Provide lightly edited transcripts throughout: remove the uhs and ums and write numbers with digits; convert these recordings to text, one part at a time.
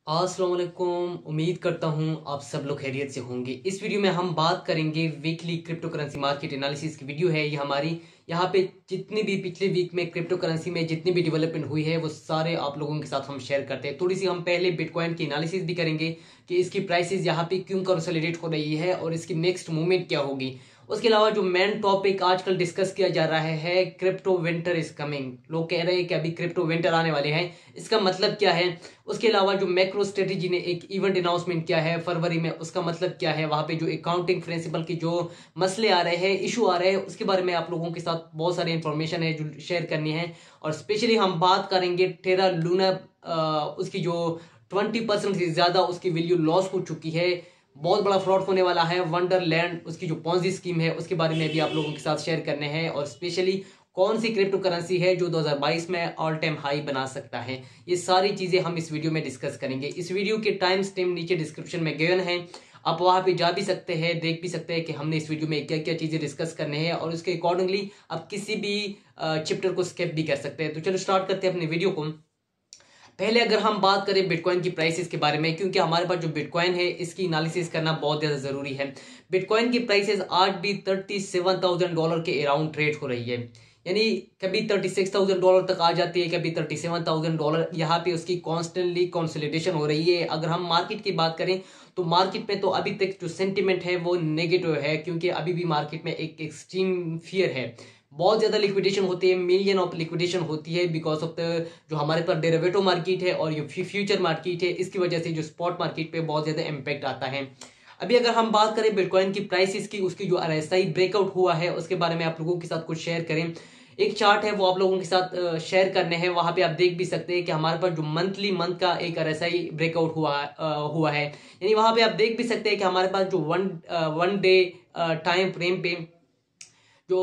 अस्सलाम वालेकुम। उम्मीद करता हूँ आप सब लोग खैरियत से होंगे। इस वीडियो में हम बात करेंगे weekly crypto currency market analysis की वीडियो है ये हमारी। यहाँ पे जितनी भी पिछले वीक में क्रिप्टो करेंसी में जितनी भी डेवलपमेंट हुई है वो सारे आप लोगों के साथ हम शेयर करते हैं। थोड़ी सी हम पहले बिटकॉइन की एनालिसिस भी करेंगे कि इसकी प्राइसेस यहाँ पे क्यों कंसोलिडेट हो रही है और इसकी नेक्स्ट मूवमेंट क्या होगी। उसके अलावा जो मेन टॉपिक आजकल डिस्कस किया जा रहा है क्रिप्टो विंटर इज कमिंग। लोग कह रहे हैं कि अभी क्रिप्टो विंटर आने वाले हैं, इसका मतलब क्या है। उसके अलावा जो मैक्रो स्ट्रेटेजी ने एक इवेंट अनाउंसमेंट किया है फरवरी में, उसका मतलब क्या है। वहां पे जो अकाउंटिंग प्रिंसिपल की जो मसले आ रहे हैं, इशू आ रहे हैं, उसके बारे में आप लोगों के साथ बहुत सारी इंफॉर्मेशन है जो शेयर करनी है। और स्पेशली हम बात करेंगे टेरा लूना, उसकी जो 20% से ज्यादा उसकी वैल्यू लॉस हो चुकी है, बहुत बड़ा फ्रॉड होने वाला है। वंडरलैंड उसकी जो पॉन्जी स्कीम है उसके बारे में भी आप लोगों के साथ शेयर करने हैं। और स्पेशली कौन सी क्रिप्टो करेंसी है जो 2022 में ऑल टाइम हाई बना सकता है, ये सारी चीजें हम इस वीडियो में डिस्कस करेंगे। इस वीडियो के टाइम स्टैम्प नीचे डिस्क्रिप्शन में गिवन है, आप वहां पे जा भी सकते हैं, देख भी सकते हैं कि हमने इस वीडियो में क्या क्या चीजें डिस्कस करने हैं और उसके अकॉर्डिंगली आप किसी भी चैप्टर को स्किप भी कर सकते हैं। तो चलो स्टार्ट करते हैं अपने वीडियो को। पहले अगर हम बात करें बिटकॉइन की प्राइसेस के बारे में, क्योंकि हमारे पास जो बिटकॉइन है इसकी एनालिसिस करना बहुत ज्यादा जरूरी है। बिटकॉइन की प्राइसेस आज भी $37,000 के अराउंड ट्रेड हो रही है, यानी कभी $36,000 तक आ जाती है, कभी $37,000। यहाँ पे उसकी कॉन्स्टेंटली कंसोलिडेशन हो रही है। अगर हम मार्केट की बात करें तो मार्केट में तो अभी तक जो सेंटिमेंट है वो नेगेटिव है, क्योंकि अभी भी मार्केट में एक एक्सट्रीम फियर है। बहुत ज्यादा लिक्विडेशन होती है, मिलियन ऑफ लिक्विडेशन होती है बिकॉज ऑफ द जो हमारे पास डेरिवेटिव मार्केट है और ये फ्यूचर मार्केट है, इसकी वजह से जो स्पॉट मार्केट पे बहुत ज्यादा इम्पैक्ट आता है। अभी अगर हम बात करें बिटकॉइन की प्राइसेस की, उसकी जो आरएसआई ब्रेकआउट हुआ है उसके बारे में आप लोगों के साथ कुछ शेयर करें। एक चार्ट है वो आप लोगों के साथ शेयर करने हैं, वहां पे आप देख भी सकते हैं कि हमारे पास जो मंथ का एक आरएसआई ब्रेकआउट हुआ है। यानी वहां पे आप देख भी सकते हैं कि हमारे पास जो वन डे टाइम फ्रेम पे जो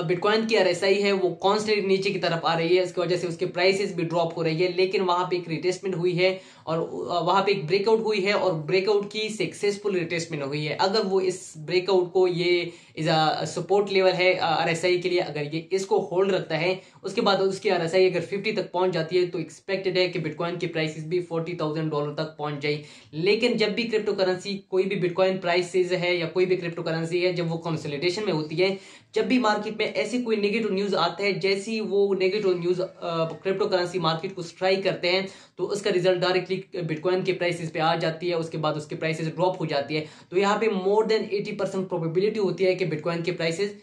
बिटकॉइन की आरएसआई है वो कॉन्स्टेंट नीचे की तरफ आ रही है, इसकी वजह से उसके प्राइसेस भी ड्रॉप हो रही है। लेकिन वहां पे एक रिटेस्टमेंट हुई है और वहां पे एक ब्रेकआउट हुई है और ब्रेकआउट की सक्सेसफुल रिटेस्टमेंट हुई है। अगर वो इस ब्रेकआउट को, ये इज अ सपोर्ट लेवल है आरएसआई के लिए, अगर ये इसको होल्ड रखता है उसके बाद उसकी आरएसआई अगर 50 तक पहुंच जाती है तो एक्सपेक्टेड है कि बिटकॉइन की प्राइसेस भी $40,000 तक पहुंच जाए। लेकिन जब भी क्रिप्टो करेंसी, कोई भी बिटकॉइन प्राइसेस है या कोई भी क्रिप्टो करेंसी है, जब वो कंसोलिडेशन में होती है, जब भी मार्केट में ऐसी कोई नेगेटिव न्यूज आता है, जैसी वो negative news crypto currency market को स्ट्राइक करते हैं तो उसका रिजल्ट डायरेक्टली बिटकॉइन के प्राइसेस पे आ जाती है, उसके बाद उसके प्राइसेस ड्रॉप हो जाती है। तो यहाँ पे मोर देन 80% प्रोबेबिलिटी होती है कि बिटकॉइन के प्राइसेस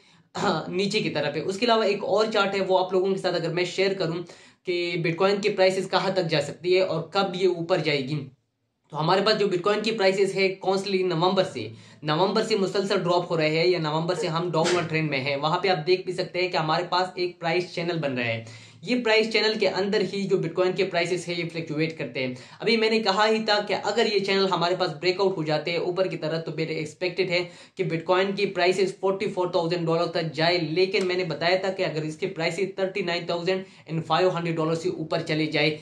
नीचे की तरफ है। उसके अलावा एक और चार्ट है वो आप लोगों के साथ अगर मैं शेयर करूं कि बिटकॉइन की प्राइसेस कहां तक जा सकती है और कब ये ऊपर जाएगी। तो हमारे पास जो बिटकॉइन की प्राइसेस है कॉन्स्टली नवंबर से मुसलसल ड्रॉप हो रहे हैं, या नवंबर से हम डाउनवर्ड ट्रेंड में हैं। वहां पे आप देख भी सकते हैं कि हमारे पास एक प्राइस चैनल बन रहा है। ये प्राइस चैनल के अंदर ही जो बिटकॉइन के प्राइसेस है ये फ्लक्चुएट करते हैं। अभी मैंने कहा ही था कि अगर ये चैनल हमारे पास ब्रेकआउट हो जाते हैं ऊपर की तरफ तो मेरे एक्सपेक्टेड है कि बिटकॉइन की प्राइसेस $44,000 तक जाए। लेकिन मैंने बताया था कि अगर इसके प्राइसेस $39,500 से ऊपर चले जाए,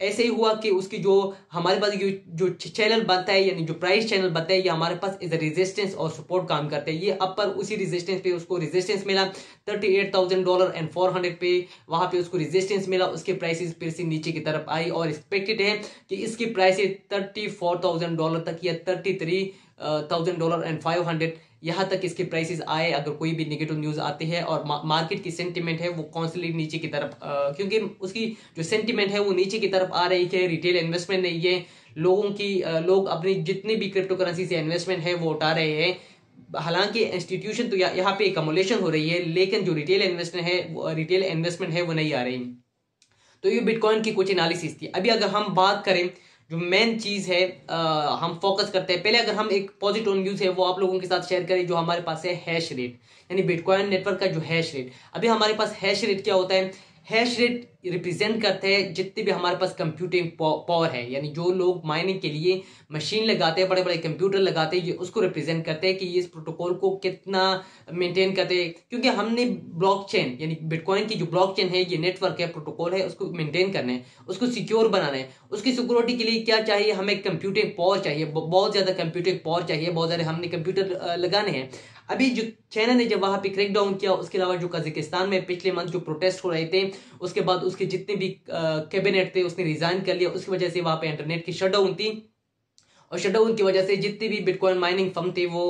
ऐसे ही हुआ कि उसकी जो हमारे पास जो चैनल बनता है, यानी जो प्राइस चैनल बनता है, ये हमारे पास इज रेजिस्टेंस और सपोर्ट काम करते हैं। ये अपर उसी रेजिस्टेंस पे उसको रेजिस्टेंस मिला $38,400 पे, वहां पे उसको रेजिस्टेंस मिला, उसके प्राइसेस फिर से नीचे की तरफ आई और एक्सपेक्टेड है कि इसकी प्राइसेस $34,000 तक या $33,500 यहां तक इसके प्राइसेस आए अगर कोई भी नेगेटिव न्यूज आती है और मार्केट की सेंटिमेंट है वो कॉन्स्टेंटली नीचे की तरफ, क्योंकि उसकी जो सेंटिमेंट है वो नीचे की तरफ आ रही है। रिटेल इन्वेस्टमेंट नहीं है लोगों की, लोग अपनी जितनी भी क्रिप्टो करेंसी से इन्वेस्टमेंट है वो उठा रहे हैं। हालांकि इंस्टीट्यूशन तो यहाँ पे एकमुलेशन हो रही है, लेकिन जो रिटेल इन्वेस्टमेंट है वो नहीं आ रही। तो ये बिटकॉइन की कुछ एनालिसिस थी। अभी अगर हम बात करें जो मेन चीज है, हम फोकस करते हैं। पहले अगर हम एक पॉजिटिव न्यूज है वो आप लोगों के साथ शेयर करें, जो हमारे पास है हैश रेट, यानी बिटकॉइन नेटवर्क का जो हैश रेट। अभी हमारे पास हैश रेट क्या होता है, हैश रेट रिप्रेजेंट करते हैं जितने भी हमारे पास कंप्यूटिंग पावर है, यानी जो लोग माइनिंग के लिए मशीन लगाते हैं, बड़े बड़े कंप्यूटर लगाते हैं, ये उसको रिप्रेजेंट करते हैं कि ये इस प्रोटोकॉल को कितना मेंटेन करते हैं। क्योंकि हमने ब्लॉकचेन, यानी बिटकॉइन की जो ब्लॉकचेन है, ये नेटवर्क है, प्रोटोकॉल है, उसको मेंटेन करना है, उसको सिक्योर बनाना है। उसकी सिक्योरिटी के लिए क्या चाहिए, हमें कंप्यूटिंग पावर चाहिए, बहुत ज्यादा कंप्यूटिंग पावर चाहिए, बहुत ज्यादा हमने कंप्यूटर लगाने हैं। अभी जो चाइना ने जब वहां पे क्रैकडाउन किया, उसके अलावा जो कजाकिस्तान में पिछले मंथ जो प्रोटेस्ट हो रहे थे, उसके बाद उसके जितने भी कैबिनेट थे उसने रिजाइन कर लिया। उसकी वजह से वहां पे इंटरनेट की शटडाउन थी और शटडाउन की वजह से जितने भी बिटकॉइन माइनिंग फर्म थे वो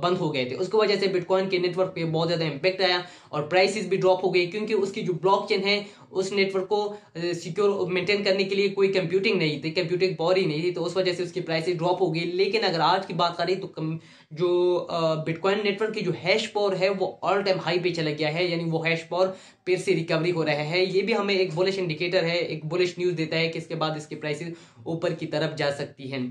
बंद हो गए थे। उसकी वजह से बिटकॉइन के नेटवर्क पे बहुत ज्यादा इम्पैक्ट आया और प्राइसेस भी ड्रॉप हो गई, क्योंकि उसकी जो ब्लॉकचेन है उस नेटवर्क को सिक्योर मेंटेन करने के लिए कोई कंप्यूटिंग नहीं थी, कंप्यूटिंग पावर ही नहीं थी, तो उस वजह से उसकी प्राइसेस ड्रॉप हो गई। लेकिन अगर आज की बात करें तो जो बिटकॉइन नेटवर्क की जो हैश पावर है वो ऑल टाइम हाई पे चला गया है, यानी वो हैश पावर फिर से रिकवरी हो रहा है। ये भी हमें एक बुलिश इंडिकेटर है, एक बुलिश न्यूज देता है कि इसके बाद इसकी प्राइसेस ऊपर की तरफ जा सकती है।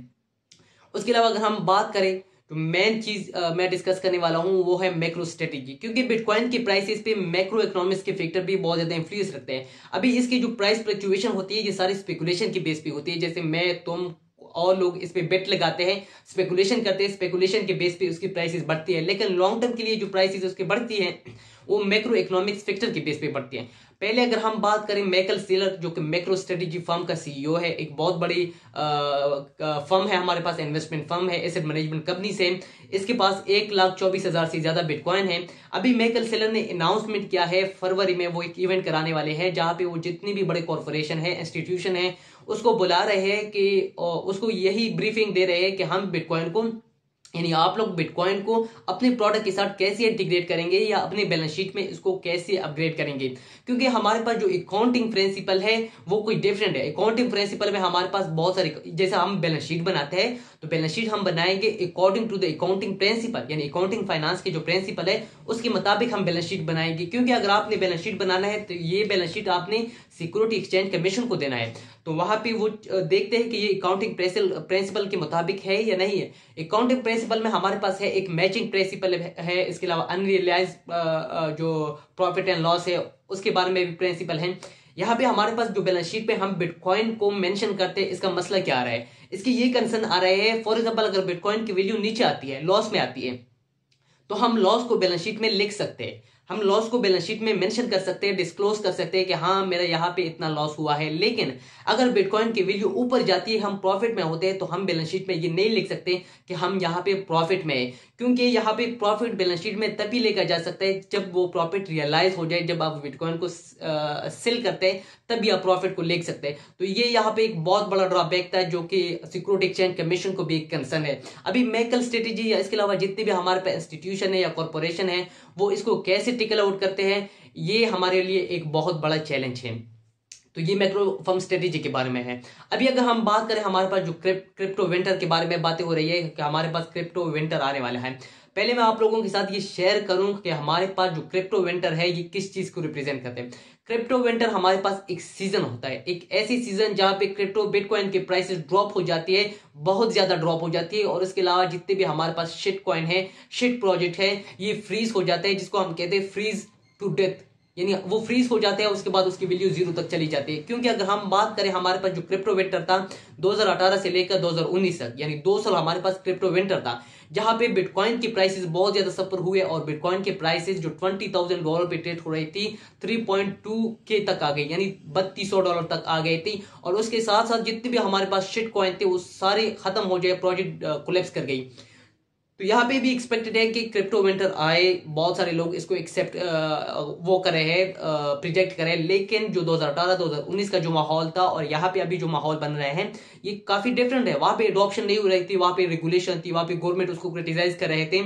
उसके अलावा अगर हम बात करें तो मेन चीज मैं डिस्कस करने वाला हूं वो है मैक्रो स्ट्रेटेजी, क्योंकि बिटकॉइन की प्राइसेस पे मैक्रो इकोनॉमिक्स के फैक्टर भी बहुत ज्यादा इंफ्लुएंस रखते हैं। अभी इसकी जो प्राइस फ्लक्चुएशन होती है ये सारी स्पेकुलेशन की बेस पे होती है, जैसे मैं तुम और लोग इस पे बेट लगाते हैं, स्पेकुलेशन करते हैं, स्पेकुलेशन के बेस पे उसकी प्राइसेस बढ़ती है। लेकिन लॉन्ग टर्म के लिए जो प्राइसेस उसकी बढ़ती है वो मैक्रो इकोनॉमिक्स फैक्टर के बेस पे बढ़ती है। पहले अगर हम बात करें माइकल सेलर जो कि मैक्रो स्ट्रेटेजी फर्म का सीईओ है, एक बहुत बड़ी फर्म है हमारे पास, इन्वेस्टमेंट फर्म है, एसेट मैनेजमेंट कंपनी से, इसके पास 1,24,000 से ज्यादा बिटकॉइन है। अभी माइकल सेलर ने अनाउंसमेंट किया है फरवरी में वो एक इवेंट कराने वाले हैं जहां पे वो जितनी भी बड़े कॉर्पोरेशन है, इंस्टीट्यूशन है, उसको बुला रहे हैं कि उसको यही ब्रीफिंग दे रहे हैं कि हम बिटकॉइन को, यानी आप लोग बिटकॉइन को अपने प्रोडक्ट के साथ कैसे इंटीग्रेट करेंगे या अपने बैलेंस शीट में इसको कैसे अपग्रेड करेंगे, क्योंकि हमारे पास जो अकाउंटिंग प्रिंसिपल है वो कोई डिफरेंट है। अकाउंटिंग प्रिंसिपल में हमारे पास बहुत सारे, जैसे हम बैलेंस शीट बनाते हैं तो बैलेंस शीट हम बनाएंगे according to the accounting principle, यानी अकाउंटिंग फाइनेंस के जो प्रिंसिपल है उसके मुताबिक हम बैलेंस शीट बनाएंगे। क्योंकि अगर आपने बैलेंस शीट बनाना है तो ये बैलेंस शीट आपने सिक्योरिटी एक्सचेंज कमीशन को देना है, तो वहां पे वो देखते हैं कि ये अकाउंटिंग प्रिंसिपल के मुताबिक है या नहीं है। अकाउंटिंग प्रिंसिपल में हमारे पास है एक मैचिंग प्रिंसिपल है, इसके अलावा अनरियलाइज जो प्रॉफिट एंड लॉस है उसके बारे में भी प्रिंसिपल है। यहाँ पे हमारे पास जो बैलेंस शीट पे हम बिटकॉइन को मेंशन करते हैं, इसका मसला क्या आ रहा है, इसकी ये कंसर्न आ रहे हैं, फॉर एग्जांपल अगर बिटकॉइन की वैल्यू नीचे आती है, लॉस में आती है, तो हम लॉस को बैलेंस शीट में लिख सकते हैं, हम लॉस को बैलेंस शीट में मेंशन कर सकते हैं, डिस्क्लोज कर सकते हैं कि हाँ मेरा यहाँ पे इतना लॉस हुआ है। लेकिन अगर बिटकॉइन की वैल्यू ऊपर जाती है, हम प्रॉफिट में होते हैं, तो हम बैलेंस शीट में ये नहीं लिख सकते कि हम यहाँ पे प्रॉफिट में है, क्योंकि यहाँ पे प्रॉफिट बैलेंस शीट में तभी लेकर जा सकता है जब वो प्रॉफिट रियलाइज हो जाए, जब आप बिटकॉइन को सेल करते हैं तभी आप प्रॉफिट को ले सकते हैं। तो ये यहाँ पे एक बहुत बड़ा ड्रॉबैक था जो कि सिक्योरिटी एक्सचेंज कमीशन को भी एक कंसर्न है। अभी मैकल स्ट्रेटेजी या इसके अलावा जितने भी हमारे पास इंस्टीट्यूशन है या कॉर्पोरेशन है वो इसको कैसे टिकल आउट करते हैं, ये हमारे लिए एक बहुत बड़ा चैलेंज है। तो ये मैक्रो फर्म स्ट्रेटेजी के बारे में है। अभी अगर हम बात करें हमारे पास जो क्रिप्टो विंटर के बारे में बातें हो रही है कि हमारे पास क्रिप्टो विंटर आने वाला है, पहले मैं आप लोगों के साथ ये शेयर करूं कि हमारे पास जो क्रिप्टो विंटर है ये किस चीज को रिप्रेजेंट करते हैं। क्रिप्टो विंटर हमारे पास एक सीजन होता है, एक ऐसी सीजन जहां पे क्रिप्टो बिटकॉइन की प्राइसेस ड्रॉप हो जाती है, बहुत ज्यादा ड्रॉप हो जाती है, और इसके अलावा जितने भी हमारे पास शिट कॉइन है, शिट प्रोजेक्ट है, ये फ्रीज हो जाते हैं, जिसको हम कहते हैं फ्रीज टू डेथ, यानी वो फ्रीज हो जाते हैं, उसके बाद उसकी वैल्यू 0 तक चली जाती है। क्योंकि अगर हम बात करें हमारे पास जो क्रिप्टो विंटर था 2018 से लेकर 2019 तक, यानी 2 साल हमारे पास क्रिप्टो विंटर था, जहां पे बिटकॉइन की प्राइसेस बहुत ज्यादा सफर हुए और बिटकॉइन के प्राइसेस जो $20,000 पे ट्रेड हो रही थी 3.2K तक आ गई, यानी $3200 तक आ गई थी। और उसके साथ साथ जितने भी हमारे पास शिट कॉइन थे वो सारे खत्म हो जाए, प्रोजेक्ट कोलैप्स कर गई। तो यहाँ पे भी एक्सपेक्टेड है कि क्रिप्टो विंटर आए, बहुत सारे लोग इसको एक्सेप्ट वो कर रहे हैं, प्रिजेक्ट करें। लेकिन जो 2018-2019 का जो माहौल था और यहाँ पे अभी जो माहौल बन रहे हैं ये काफी डिफरेंट है। वहां पे एडॉप्शन नहीं हो रही थी, वहां पे रेगुलेशन थी, वहां पे गवर्नमेंट उसको क्रिटिसाइज कर रहे थे,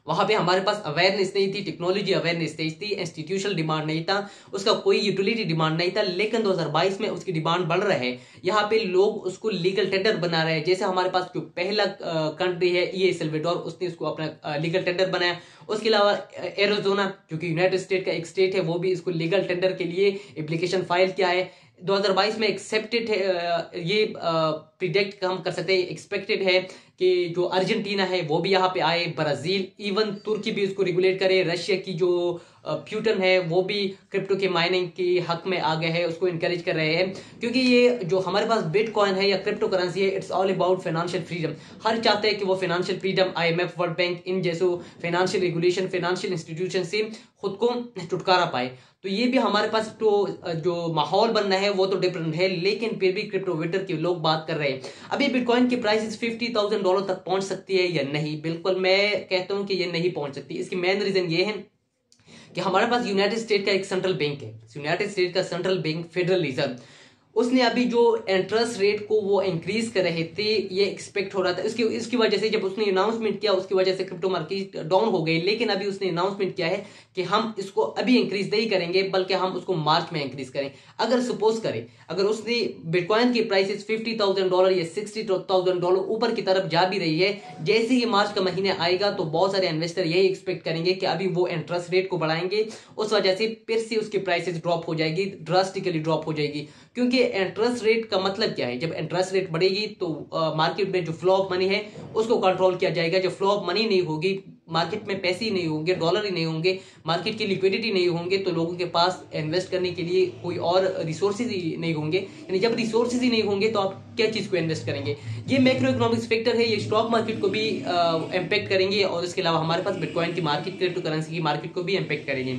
वहां पे हमारे पास अवेयरनेस नहीं थी, टेक्नोलॉजी अवेयरनेस नहीं थी, इंस्टीट्यूशनल डिमांड नहीं था, उसका कोई यूटिलिटी डिमांड नहीं था। लेकिन 2022 में उसकी डिमांड बढ़ रहा है, यहाँ पे लोग उसको लीगल टेंडर बना रहे हैं। जैसे हमारे पास जो पहला कंट्री है ई सेल्वाडोर, उसने उसको अपना लीगल टेंडर बनाया। उसके अलावा एरिज़ोना जो कि यूनाइटेड स्टेट का एक स्टेट है, वो भी इसको लीगल टेंडर के लिए एप्लीकेशन फाइल किया है। 2022 में एक्सेप्टेड है, ये प्रिडिक्ट हम कर सकते हैं, एक्सपेक्टेड है कि जो अर्जेंटीना है वो भी यहाँ पे आए, ब्राजील, इवन तुर्की भी उसको रेगुलेट करे, रशिया की जो प्यूटन है वो भी क्रिप्टो के माइनिंग के हक में आ गए हैं, उसको इनकरेज कर रहे हैं। क्योंकि ये जो हमारे पास बिटकॉइन है या क्रिप्टो करेंसी है, it's all about financial freedom. हर चाहते हैं कि वो financial freedom, IMF, world bank, इन जैसो फाइनेंशियल रेगुलेशन, फाइनेंशियल इंस्टीट्यूशन से खुद को छुटकारा पाए। तो ये भी हमारे पास तो जो माहौल बनना है वो तो डिफरेंट है, लेकिन फिर भी क्रिप्टो विंटर के लोग बात कर रहे हैं। अभी बिटकॉइन की प्राइस $50,000 तक पहुंच सकती है या नहीं? बिल्कुल मैं कहता हूं कि ये नहीं पहुंच सकती। इसकी मेन रीजन ये है कि हमारे पास यूनाइटेड स्टेट का एक सेंट्रल बैंक है, यूनाइटेड स्टेट का सेंट्रल बैंक फेडरल रिजर्व, उसने अभी जो इंटरेस्ट रेट को वो इंक्रीज कर रहे थे, ये एक्सपेक्ट हो रहा था। इसकी वजह से जब उसने अनाउंसमेंट किया उसकी वजह से क्रिप्टो मार्केट डाउन हो गई। लेकिन अभी उसने अनाउंसमेंट किया है कि हम इसको अभी इंक्रीज नहीं करेंगे बल्कि हम उसको मार्च में इंक्रीज करें। अगर सपोज करें अगर उसने बिटकॉइन की प्राइसेस $50,000 या $60,000 ऊपर की तरफ जा भी रही है, जैसे ही मार्च का महीने आएगा तो बहुत सारे इन्वेस्टर यही एक्सपेक्ट करेंगे कि अभी वो इंटरेस्ट रेट को बढ़ाएंगे, उस वजह से फिर से उसकी प्राइसेस ड्रॉप हो जाएगी, ड्रास्टिकली ड्रॉप हो जाएगी। क्योंकि इंटरेस्ट रेट का मतलब क्या है, जब इंटरेस्ट रेट बढ़ेगी तो मार्केट में जो फ्लो ऑफ मनी है उसको कंट्रोल किया जाएगा। जब फ्लो ऑफ मनी नहीं होगी, मार्केट में पैसे ही नहीं होंगे, डॉलर ही नहीं होंगे, मार्केट की लिक्विडिटी नहीं होंगे, तो लोगों के पास इन्वेस्ट करने के लिए कोई और रिसोर्सेज ही नहीं होंगे। यानी जब रिसोर्सेज ही नहीं होंगे तो आप क्या चीज को इन्वेस्ट करेंगे। ये मैक्रो इकोनॉमिक्स फैक्टर है, ये स्टॉक मार्केट को भी इम्पेक्ट करेंगे और इसके अलावा हमारे पास बिटकॉइन की मार्केट, क्रिप्टो करेंसी की मार्केट को भी इम्पेक्ट करेंगे।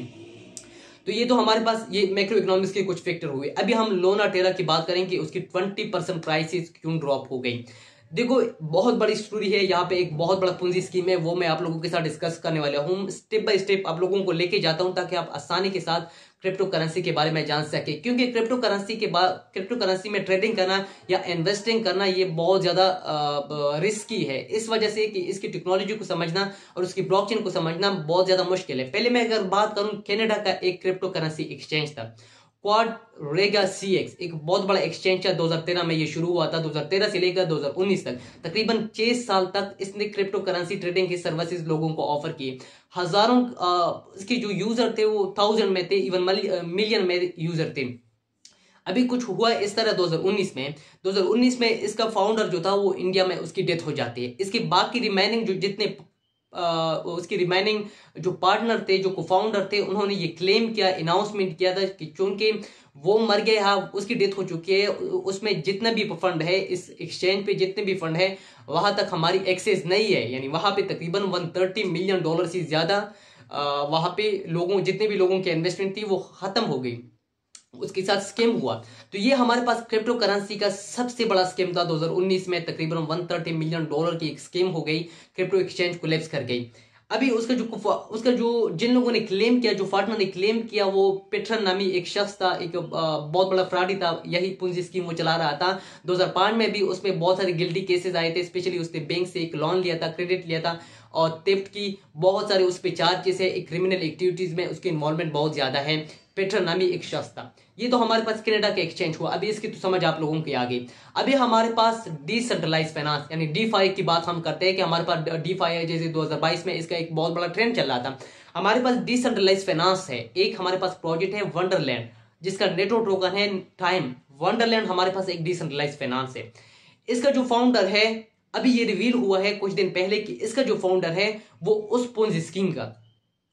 तो ये तो हमारे पास ये मैक्रो इकोनॉमिक्स के कुछ फैक्टर हुए। अभी हम लोना टेरा की बात करेंगे, उसकी 20% प्राइसेस क्यों ड्रॉप हो गई। देखो बहुत बड़ी स्टोरी है, यहाँ पे एक बहुत बड़ा पूंजी स्कीम है, वो मैं आप लोगों के साथ डिस्कस करने वाला हूँ। स्टेप बाय स्टेप आप लोगों को लेके जाता हूँ ताकि आप आसानी के साथ क्रिप्टो करेंसी के बारे में जान सके। क्योंकि क्रिप्टो करेंसी में ट्रेडिंग करना या इन्वेस्टिंग करना ये बहुत ज्यादा रिस्की है, इस वजह से कि इसकी टेक्नोलॉजी को समझना और उसकी ब्लॉकचेन को समझना बहुत ज्यादा मुश्किल है। पहले मैं अगर बात करूं, कनाडा का एक क्रिप्टो करेंसी एक्सचेंज था क्वाड्रेगा CX, एक बहुत बड़ा एक्सचेंज था। 2013 में ये शुरू हुआ था, 2013 से लेकर 2019 तक तकरीबन 6 साल तक इसने क्रिप्टो करेंसी ट्रेडिंग की सर्विसेज लोगों को ऑफर किए। हजारों इसके जो यूजर थे वो 1000 में थे, इवन मिलियन में यूजर थे। अभी कुछ हुआ इस तरह 2019 में इसका फाउंडर जो था वो इंडिया में उसकी डेथ हो जाती है। इसके बाकी रिमेनिंग जो जितने उसकी रिमेनिंग जो पार्टनर थे, जो को-फाउंडर थे, उन्होंने ये क्लेम किया, अनाउंसमेंट किया था कि चूंकि वो मर गए, हाँ उसकी डेथ हो चुकी है, उसमें जितना भी फंड है, इस एक्सचेंज पे जितने भी फंड है वहां तक हमारी एक्सेस नहीं है। यानी वहां पे तकरीबन $130 मिलियन से ज्यादा वहां पे जितने भी लोगों की इन्वेस्टमेंट थी वो खत्म हो गई, उसके साथ स्कैम हुआ। तो ये हमारे पास क्रिप्टो करेंसी का सबसे बड़ा स्कैम था 2019 में। तकरीबन $130 मिलियन की एक स्कैम हो गई, क्रिप्टो एक्सचेंज कोलैप्स कर गई। अभी उसका जो जिन लोगों ने क्लेम किया, जो पार्टनर ने क्लेम किया, वो पेट्रन नामी एक शख्स था, एक बहुत बड़ा फ्रॉडी था, यही पूंजी स्कीम वो चला रहा था। 2005 में भी उसमें बहुत सारे गिल्टी केसेस आए थे, स्पेशली उसने बैंक से एक लोन लिया था, क्रेडिट लिया था और थेफ्ट की बहुत सारे उस पर चार्जेस है, एक क्रिमिनल एक्टिविटीज में उसकी इन्वॉल्वमेंट बहुत ज्यादा है। पेट्रन नामी एक शख्स था। ये तो हमारे पास कनाडा का एक्सचेंज हुआ। अभी इसकी तो समझ आप लोगों के आगे। अभी हमारे पास डिसेंट्रलाइज फाइनेंस यानी DeFi की बात हम करते हैं कि हमारे पास DeFi है, जैसे 2022 में इसका एक बहुत बड़ा ट्रेंड चल रहा था। हमारे पास डिसेंट्रलाइज फाइनेंस है। एक हमारे पास प्रोजेक्ट है वंडरलैंड, जिसका नेटवर्क टोकन है टाइम। वंडरलैंड हमारे पास एक डिसेंट्रलाइज फाइनेंस है। इसका जो फाउंडर है, अभी ये रिवील हुआ है कुछ दिन पहले कि इसका जो फाउंडर है वो उस पोंजी स्कीम का,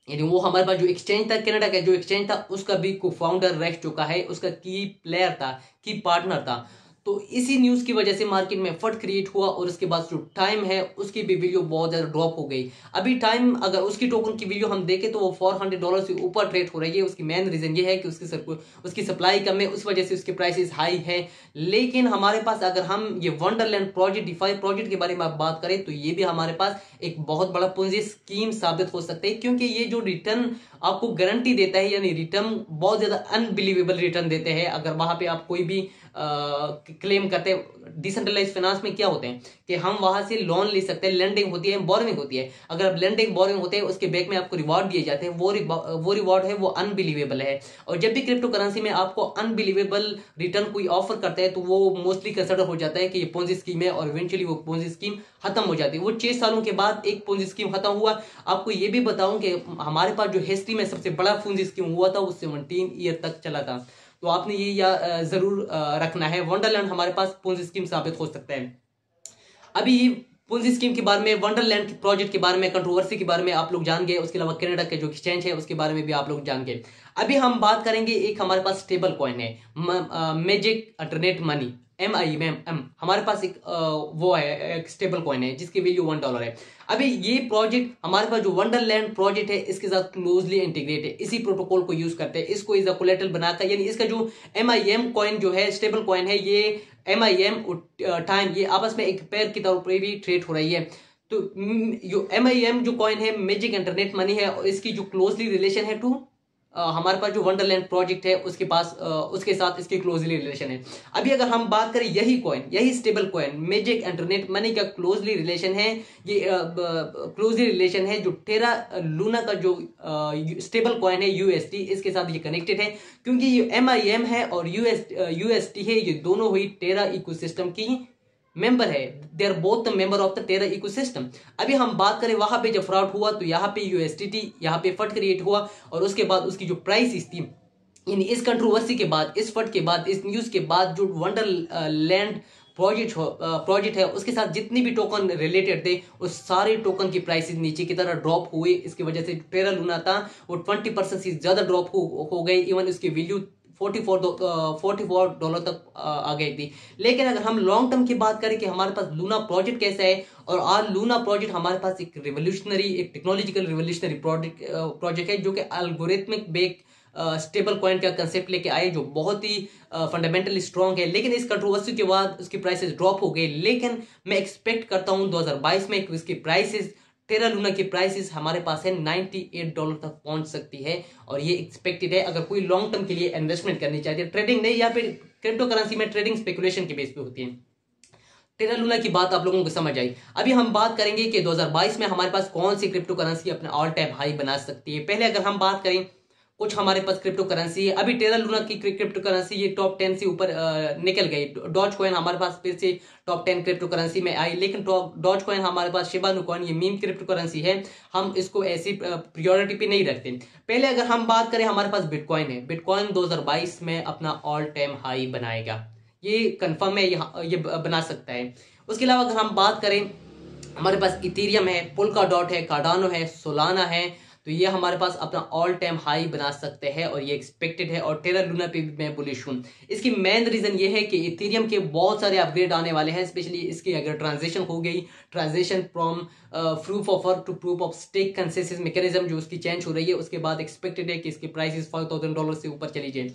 यानी वो हमारे पास जो एक्सचेंज था, कनाडा का जो एक्सचेंज था, उसका भी को फाउंडर रह चुका है, उसका की प्लेयर था, की पार्टनर था। तो इसी न्यूज की वजह से मार्केट में फट क्रिएट हुआ और उसके बाद जो टाइम है उसकी भी वैल्यू बहुत ज्यादा ड्रॉप हो गई। अभी टाइम अगर उसकी टोकन की वैल्यू हम देखें तो वो $400 से ऊपर ट्रेड हो रही है। उसकी मेन रीजन ये है कि उसकी सप्लाई कम है, उस वजह से उसके प्राइसेस हाई है। लेकिन हमारे पास अगर हम ये वंडरलैंड प्रोजेक्ट, DeFi प्रोजेक्ट के बारे में बात करें तो ये भी हमारे पास एक बहुत बड़ा पूंजी स्कीम साबित हो सकता है, क्योंकि ये जो रिटर्न आपको गारंटी देता है, यानी रिटर्न बहुत ज्यादा अनबिलीवेबल रिटर्न देते हैं। अगर वहां पे आप कोई भी क्लेम करते हैं, डिसेंट्रलाइज फाइनेंस में क्या होते हैं कि हम वहां से लोन ले सकते हैं, लेंडिंग होती है, बोरोइंग होती है। अगर आप लेंडिंग बोरोइंग होते हैं, उसके बैक में आपको रिवॉर्ड दिए जाते हैं, वो रिवॉर्ड है वो अनबिलीवेबल है। और जब भी क्रिप्टो करेंसी में आपको अनबिलीवेबल रिटर्न कोई ऑफर करता है तो वो मोस्टली कंसिडर हो जाता है कि ये पोंजी स्कीम है और इवेंचुअली वो पोंजी स्कीम खत्म हो जाती है। वो 6 सालों के बाद एक पोंजी स्कीम खत्म हुआ। आपको ये भी बताऊं कि हमारे पास जो हिस्ट्री में सबसे बड़ा पोंजी स्कीम हुआ था वो 17 ईयर तक चला था। तो आपने ये जरूर रखना है। वंडरलैंड हमारे पास पोंजी स्कीम साबित हो सकता है। अभी पोंजी स्कीम के बारे में, वंडरलैंड के प्रोजेक्ट के बारे में, कंट्रोवर्सी के बारे में आप लोग जान गए। उसके अलावा कनाडा के जो एक्सचेंज है उसके बारे में भी आप लोग जान गए। अभी हम बात करेंगे, एक हमारे पास स्टेबल कॉइन है मैजिक अल्टरनेट मनी, MIM। हमारे पास एक वो है, एक स्टेबल कॉइन है जिसकी वैल्यू $1 है। अभी ये प्रोजेक्ट हमारे पास जो वंडरलैंड प्रोजेक्ट है इसके साथ क्लोजली इंटीग्रेट है, इसी प्रोटोकॉल को यूज करते हैं, इसको इज अ कोलेटरल बनाकर। यानी इसका जो MIM कॉइन जो है, स्टेबल कॉइन है, ये MIM टाइम, ये आपस में एक पेयर की तौर पर भी ट्रेड हो रही है। तो जो MIM जो कॉइन है मैजिक इंटरनेट मनी है और इसकी जो क्लोजली रिलेशन है टू हमारे पास जो वंडरलैंड प्रोजेक्ट है उसके पास उसके साथ इसकी क्लोजली रिलेशन है। अभी अगर हम बात करें यही कॉइन, यही stable coin magic internet money का क्लोजली रिलेशन है, ये क्लोजली रिलेशन है जो टेरा लूना का जो स्टेबल कॉइन है यूएसटी, इसके साथ ये कनेक्टेड है, क्योंकि ये MIM है और यूएसटी है, ये दोनों हुई टेरा इकोसिस्टम की मेंबर है। They are both the member of the Terra ecosystem. अभी हम बात करें वहां पे जब फ्रॉड हुआ तो यहाँ पे USDT यहाँ पे फट क्रिएट हुआ और उसके बाद उसकी जो प्राइस थी, यानी इस कंट्रोवर्सी के बाद, इस फट के बाद, इस न्यूज के बाद जो वंडरलैंड प्रोजेक्ट है उसके साथ जितनी भी टोकन रिलेटेड थे उस सारे टोकन की प्राइसेस नीचे की तरह ड्रॉप हुए। इसकी वजह से टेरा लूना था वो 20% से ज्यादा ड्रॉप हो गई। इवन उसकी वैल्यू $44 तक आ गई थी। लेकिन अगर हम लॉन्ग टर्म की बात करें कि हमारे पास लूना प्रोजेक्ट कैसा है, और आज लूना प्रोजेक्ट हमारे पास एक रिवोल्यूशनरी, एक टेक्नोलॉजिकल रिवोल्यूशनरी प्रोजेक्ट है जो कि एल्गोरिथमिक बेक स्टेबल कॉइन का कंसेप्ट लेके आए, जो बहुत ही फंडामेंटली स्ट्रॉन्ग है। लेकिन इस कंट्रोवर्सी के बाद उसकी प्राइसेस ड्रॉप हो गई। लेकिन मैं एक्सपेक्ट करता हूं 2022 में इसकी प्राइसेस, टेरा लूना की प्राइसेस हमारे पास है $98 तक पहुंच सकती है, और ये एक्सपेक्टेड है अगर कोई लॉन्ग टर्म के लिए इन्वेस्टमेंट करनी चाहिए, ट्रेडिंग नहीं, या फिर क्रिप्टो करेंसी में ट्रेडिंग स्पेकुलेशन के बेस पे होती है। टेरा लूना की बात आप लोगों को समझ आई। अभी हम बात करेंगे कि 2022 में हमारे पास कौन सी क्रिप्टो करेंसी अपने ऑल टाइम हाई बना सकती है। पहले अगर हम बात करें कुछ हमारे पास क्रिप्टो करेंसी है, अभी टेरा लूना की क्रिप्टो करेंसी ये टॉप 10 से ऊपर निकल गई। डॉज कॉइन हमारे पास फिर से टॉप 10 क्रिप्टो करेंसी में आई, लेकिन डॉज कॉइन हमारे पास, शिबा इनु कॉइन ये मीम क्रिप्टो करेंसी है, हम इसको ऐसी प्रायोरिटी पे नहीं रखते। पहले अगर हम बात करें हमारे पास बिटकॉइन है, बिटकॉइन 2022 में अपना ऑल टाइम हाई बनाएगा, ये कंफर्म है, ये बना सकता है। उसके अलावा अगर हम बात करें हमारे पास इथेरियम है, पोल्काडॉट है, कार्डानो है, सोलाना है, तो ये हमारे पास अपना ऑल टाइम हाई बना सकते हैं और ये एक्सपेक्टेड है। और टेरा लूना पे भी मैं बुलिश हूं। इसकी मेन रीजन ये है कि इथेरियम के बहुत सारे अपग्रेड आने वाले हैं, स्पेशली इसकी अगर ट्रांजेक्शन हो गई, transaction from proof of work to proof of stake consensus mechanism जो उसकी चेंज हो रही है, उसके बाद एक्सपेक्टेड है कि इसकी प्राइस $5,000 से ऊपर चली जाए।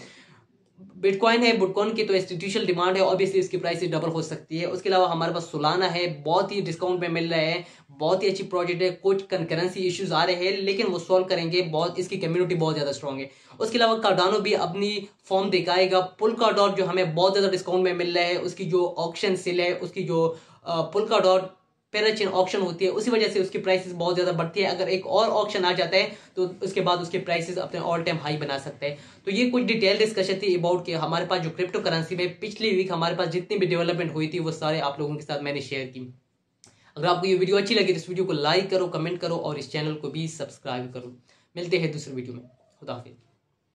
बिटकॉइन है, बिटकॉइन की तो इंस्टीट्यूशनल डिमांड है, ऑब्वियसली इसकी प्राइस डबल हो सकती है। उसके अलावा हमारे पास सोलाना है, बहुत ही डिस्काउंट में मिल रहा है, बहुत ही अच्छी प्रोजेक्ट है। कुछ कंकरेंसी इश्यूज आ रहे हैं लेकिन वो सॉल्व करेंगे, बहुत इसकी कम्युनिटी बहुत ज्यादा स्ट्रॉन्ग है। उसके अलावा कार्डानो भी अपनी फॉर्म दिखाएगा। पोल्काडॉट जो हमें बहुत ज्यादा डिस्काउंट में मिल रहा है, उसकी जो ऑक्शन सेल है, उसकी जो पोल्काडॉट पैराचेन ऑक्शन होती है, उसी वजह से उसकी प्राइसेस बहुत ज्यादा बढ़ती है। अगर एक और ऑक्शन आ जाता है तो उसके बाद उसके प्राइसेस अपने ऑल टाइम हाई बना सकते हैं। तो ये कुछ डिटेल डिस्कशन थी अबाउट कि हमारे पास जो क्रिप्टो करेंसी में पिछली वीक हमारे पास जितनी भी डेवलपमेंट हुई थी वो सारे आप लोगों के साथ मैंने शेयर की। अगर आपको ये वीडियो अच्छी लगी तो इस वीडियो को लाइक करो, कमेंट करो और इस चैनल को भी सब्सक्राइब करो। मिलते हैं दूसरे वीडियो में। खुदा हाफिज।